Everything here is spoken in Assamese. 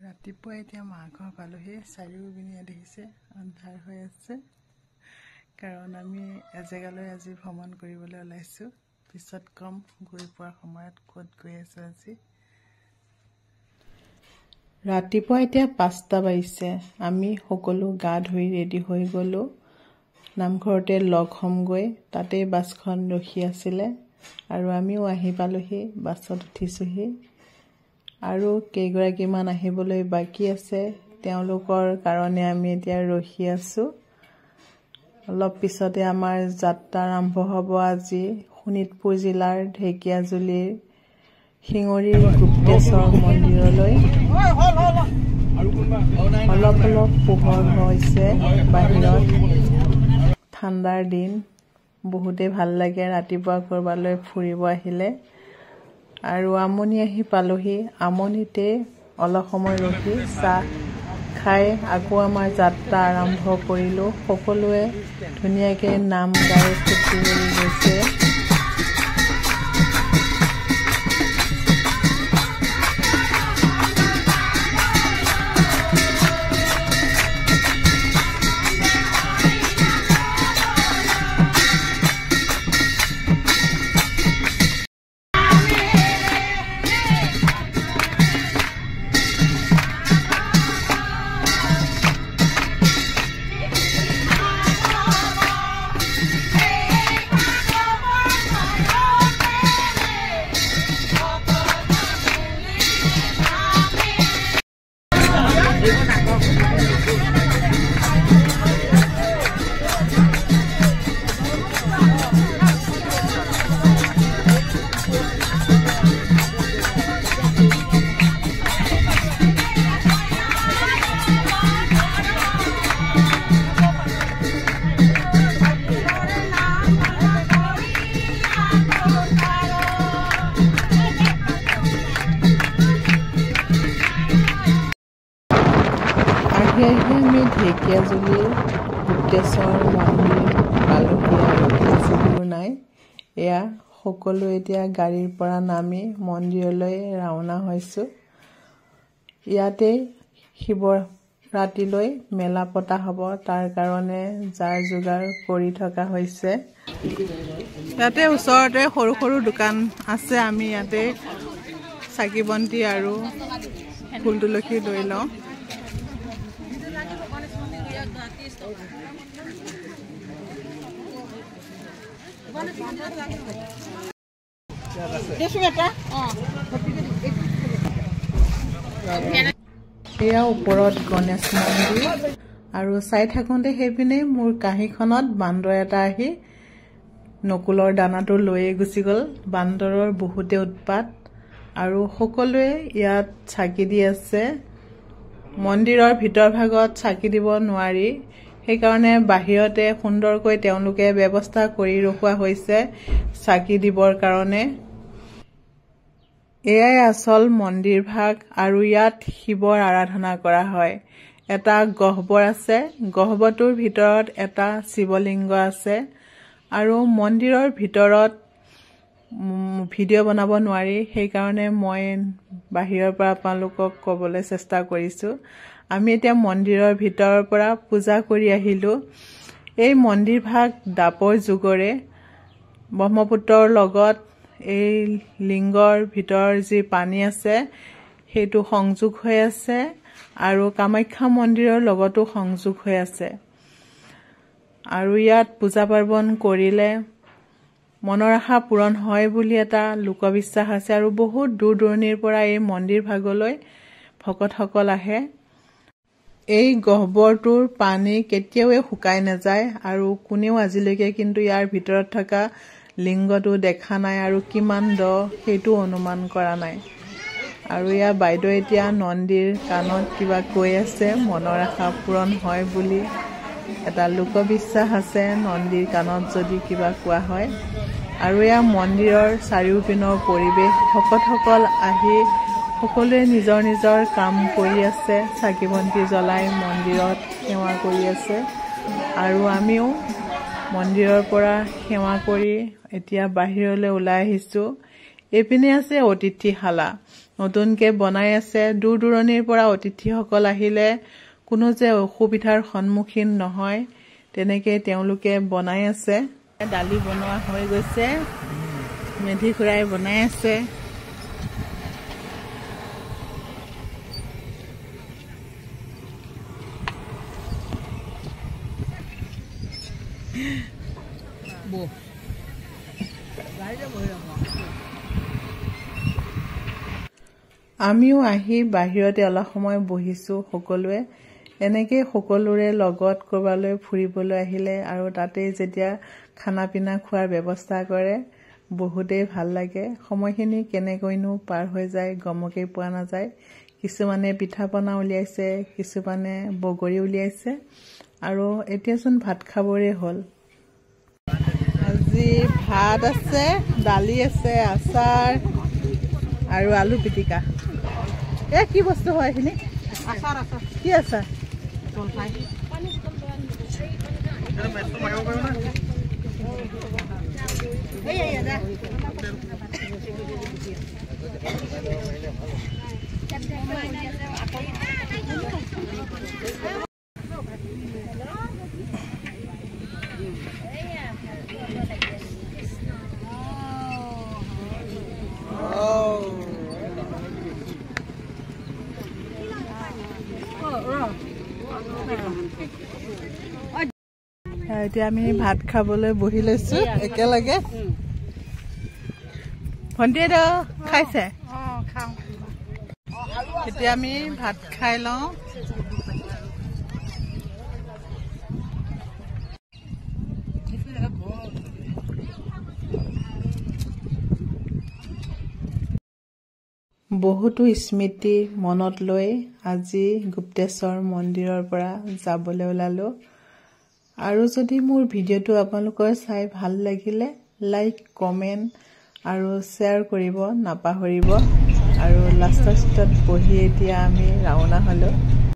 ৰাতিপুৱা এতিয়া মাঘৰ পালোহি চাৰিওপিনে দেখিছে আন্ধাৰ হৈ আছে কাৰণ আমি এজেগালৈ আজি ভ্ৰমণ কৰিবলৈ ওলাইছো পিছত কম গৈ পোৱাৰ সময়ত ক'ত গৈ আছো আজি ৰাতিপুৱা এতিয়া 5টা বাজিছে আমি সকলো গা ধুই ৰেডি হৈ গলো নামঘৰতে লগ হমগৈ তাতে বাছখন ৰখি আছিল আৰু আমিও আহি পালোহি বাছত উঠিছোহি আৰু কেইগৰাকীমান আহিবলৈ বাকি আছে তেওঁলোকৰ কাৰণে আমি এতিয়া ৰখি আছো অলপ পিছতে আমাৰ যাত্ৰা আৰম্ভ হ'ব আজি শোণিতপুৰ জিলাৰ ঢেকিয়াজুলিৰ শিঙৰীৰ গুপ্তেশ্বৰ মন্দিৰলৈ অলপ পোহৰ হৈছে বাহিৰত ঠাণ্ডাৰ দিন বহুতে ভাল লাগে ৰাতিপুৱা কৰবালৈ ফুৰিব আহিলে আৰু আমনি আহি পালোহি আমনিতে অলপ সময় ৰখি চাহ খাই আকৌ আমাৰ যাত্ৰা আৰম্ভ কৰিলো সকলোৱে ধুনীয়াকৈ নাম গাই ফুটি গৈছে আমি ঢেকিয়াজুলিৰ গুপ্তেশ্বৰ মন্দিৰ পালোহি আৰু বেছি দূৰ নাই এয়া সকলো এতিয়া গাড়ীৰ পৰা নামি মন্দিৰলৈ ৰাওনা হৈছো ইয়াতে শিৱৰাত্ৰিলৈ মেলা পতা হ'ব তাৰ কাৰণে যাৰ যোগাৰ কৰি থকা হৈছে ইয়াতে ওচৰতে সৰু সৰু দোকান আছে আমি ইয়াতে চাকি বন্তি আৰু ফুল তুলসী লৈ লওঁ এয়া ওপৰত গণেশ মন্দিৰ আৰু চাই থাকোঁতে সেইপিনে মোৰ কাঁহীখনত বান্দৰ এটা আহি নকুলৰ দানাটো লৈয়ে গুচি গ'ল বান্দৰৰ বহুতে উৎপাত আৰু সকলোৱে ইয়াত চাকি দি আছে মন্দিৰৰ ভিতৰ ভাগত চাকি দিব নোৱাৰি সেইকাৰণে বাহিৰতে সুন্দৰকৈ তেওঁলোকে ব্যৱস্থা কৰি ৰখোৱা হৈছে চাকি দিবৰ কাৰণে এয়াই আচল মন্দিৰ ভাগ আৰু ইয়াত শিৱৰ আৰাধনা কৰা হয় এটা গহ্বৰ আছে গহ্বৰটোৰ ভিতৰত এটা শিৱলিংগ আছে আৰু মন্দিৰৰ ভিতৰত ভিডিঅ' বনাব নোৱাৰি সেইকাৰণে মই বাহিৰৰ পৰা আপোনালোকক ক'বলৈ চেষ্টা কৰিছো আমি এতিয়া মন্দিৰৰ ভিতৰৰ পৰা পূজা কৰি আহিলো এই মন্দিৰ ভাগ দাপৰ যুগৰে ব্ৰহ্মপুত্ৰৰ লগত এই লিংগৰ ভিতৰ যি পানী আছে সেইটো সংযোগ হৈ আছে আৰু কামাখ্যা মন্দিৰৰ লগতো সংযোগ হৈ আছে আৰু ইয়াত পূজা পাৰ্বণ কৰিলে মনৰ আশা পূৰণ হয় বুলি এটা লোকবিশ্বাস আছে আৰু বহুত দূৰ দূৰণিৰ পৰা এই মন্দিৰ ভাগলৈ ভকতসকল আহে এই গহ্বৰটোৰ পানী কেতিয়াও শুকাই নাযায় আৰু কোনেও আজিলৈকে কিন্তু ইয়াৰ ভিতৰত থকা লিংগটো দেখা নাই আৰু কিমান দ সেইটো অনুমান কৰা নাই আৰু ইয়া বাইদেউ এতিয়া নন্দীৰ কাণত কিবা কৈ আছে মনৰ আশা পূৰণ হয় বুলি এটা লোকবিশ্বাস আছে নন্দীৰ কাণত যদি কিবা কোৱা হয় আৰু ইয়া মন্দিৰৰ চাৰিওপিনৰ পৰিৱেশ ভকতসকল আহি সকলোৱে নিজৰ নিজৰ কাম কৰি আছে চাকি বন্তি জ্বলাই মন্দিৰত সেৱা কৰি আছে আৰু আমিও মন্দিৰৰ পৰা সেৱা কৰি এতিয়া বাহিৰলৈ ওলাই আহিছো এইপিনে আছে অতিথিশালা নতুনকে বনাই আছে দূৰ দূৰণিৰ পৰা অতিথিসকল আহিলে কোনো যে অসুবিধাৰ সন্মুখীন নহয় তেনেকে তেওঁলোকে বনাই আছে দালি বনোৱা হৈ গৈছে মেধি খুৰাই বনাই আছে আমিও আহি বাহিৰতে অলপ সময় বহিছো সকলোৱে এনেকে সকলোৰে লগত কৰবালৈ ফুৰিবলৈ আহিলে আৰু তাতে যেতিয়া খানা পিনা খোৱাৰ ব্যৱস্থা কৰে বহুতেই ভাল লাগে সময়খিনি কেনেকৈনো পাৰ হৈ যায় গমকে পোৱা নাযায় কিছুমানে পিঠা পনা উলিয়াইছে কিছুমানে বগৰী উলিয়াইছে আৰু এতিয়াচোন ভাত খাবৰে হ'ল আজি ভাত আছে দালি আছে আচাৰ আৰু আলু পিটিকা এ কি বস্তু হয় এখিনি আচাৰ আচাৰ কি আচাৰ জলফাই এতিয়া আমি ভাত খাবলৈ বহি লৈছো একেলগে ভণ্টিয়ে খাইছে এতিয়া আমি ভাত খাই লওঁ বহুতো স্মৃতি মনত লৈ আজি গুপ্তেশ্বৰ মন্দিৰৰ পৰা যাবলৈ ওলালো আৰু যদি মোৰ ভিডিঅ'টো আপোনালোকৰ চাই ভাল লাগিলে লাইক কমেন্ট আৰু শ্বেয়াৰ কৰিব নাপাহৰিব আৰু লাষ্টৰ চিটত বহি এতিয়া আমি ৰাওনা হলো